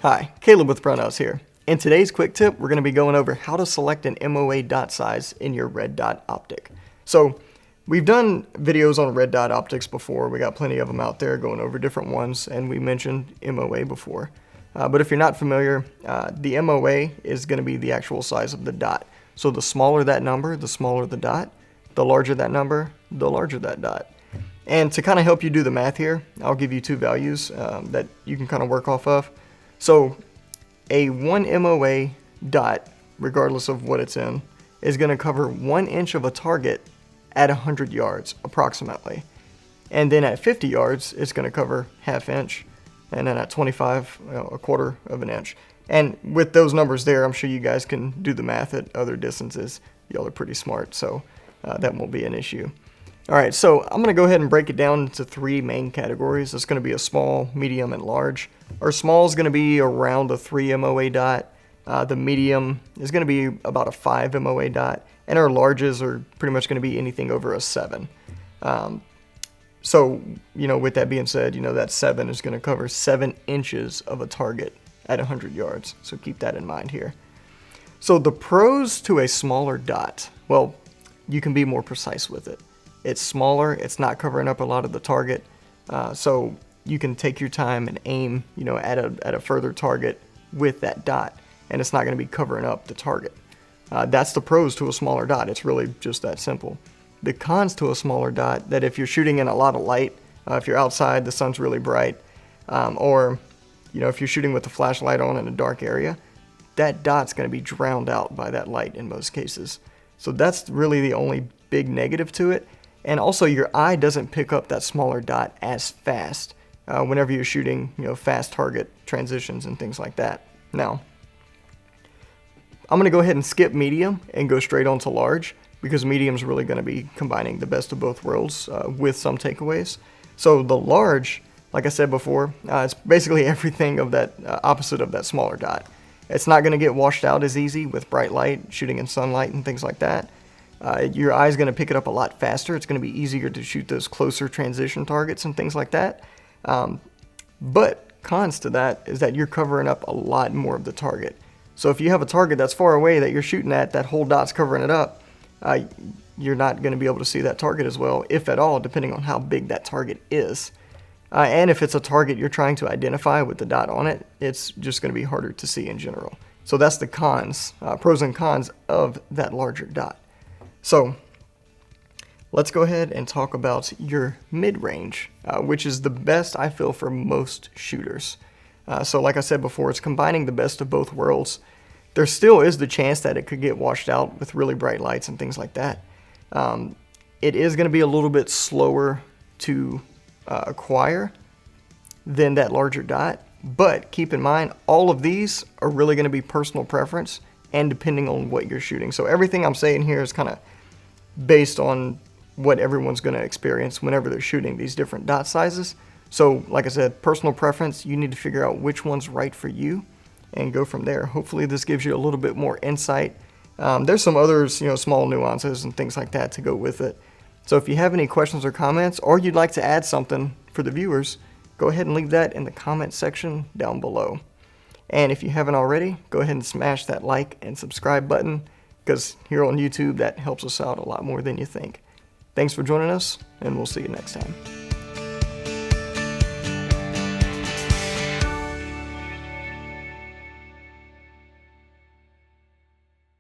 Hi, Caleb with Brownells here. In today's quick tip, we're going to be going over how to select an MOA dot size in your red dot optic. So we've done videos on red dot optics before. We got plenty of them out there going over different ones, and we mentioned MOA before. But if you're not familiar, the MOA is going to be the actual size of the dot. So the smaller that number, the smaller the dot. The larger that number, the larger that dot. And to kind of help you do the math here, I'll give you two values that you can kind of work off of. So a 1 MOA dot, regardless of what it's in, is going to cover 1 inch of a target at 100 yards approximately. And then at 50 yards, it's going to cover ½ inch. And then at 25, a quarter of an inch. And with those numbers there, I'm sure you guys can do the math at other distances. Y'all are pretty smart, so that won't be an issue. All right, so I'm going to go ahead and break it down into 3 main categories. It's going to be a small, medium, and large. Our small is going to be around a 3 MOA dot. The medium is going to be about a 5 MOA dot. And our larges are pretty much going to be anything over a 7. So, with that being said, that 7 is going to cover 7 inches of a target at 100 yards. So keep that in mind here. So the pros to a smaller dot, well, you can be more precise with it. It's smaller, it's not covering up a lot of the target, so you can take your time and aim, at a further target with that dot, and it's not going to be covering up the target. That's the pros to a smaller dot. It's really just that simple. The cons to a smaller dot, that if you're shooting in a lot of light, if you're outside, the sun's really bright, or if you're shooting with the flashlight on in a dark area, that dot's going to be drowned out by that light in most cases. So that's really the only big negative to it. And also your eye doesn't pick up that smaller dot as fast whenever you're shooting fast target transitions and things like that. Now, I'm going to go ahead and skip medium and go straight on to large, because medium's really going to be combining the best of both worlds with some takeaways. So the large, like I said before, it's basically everything of that opposite of that smaller dot. It's not going to get washed out as easy with bright light, shooting in sunlight and things like that. Your eye's going to pick it up a lot faster. It's going to be easier to shoot those closer transition targets and things like that. But cons to that is that you're covering up a lot more of the target. So if you have a target that's far away that you're shooting at, that whole dot's covering it up, you're not going to be able to see that target as well, if at all, depending on how big that target is. And if it's a target you're trying to identify with the dot on it, it's just going to be harder to see in general. So that's the cons, pros and cons of that larger dot. So let's go ahead and talk about your mid-range, which is the best I feel for most shooters. So like I said before, it's combining the best of both worlds. There still is the chance that it could get washed out with really bright lights and things like that. It is going to be a little bit slower to acquire than that larger dot, but keep in mind, all of these are really going to be personal preference and depending on what you're shooting. So everything I'm saying here is kind of based on what everyone's going to experience whenever they're shooting these different dot sizes. So like I said, personal preference, you need to figure out which one's right for you and go from there. Hopefully this gives you a little bit more insight. There's some others, small nuances and things like that to go with it. So if you have any questions or comments, or you'd like to add something for the viewers, go ahead and leave that in the comment section down below. And if you haven't already, go ahead and smash that like and subscribe button, because here on YouTube, that helps us out a lot more than you think. Thanks for joining us, and we'll see you next time.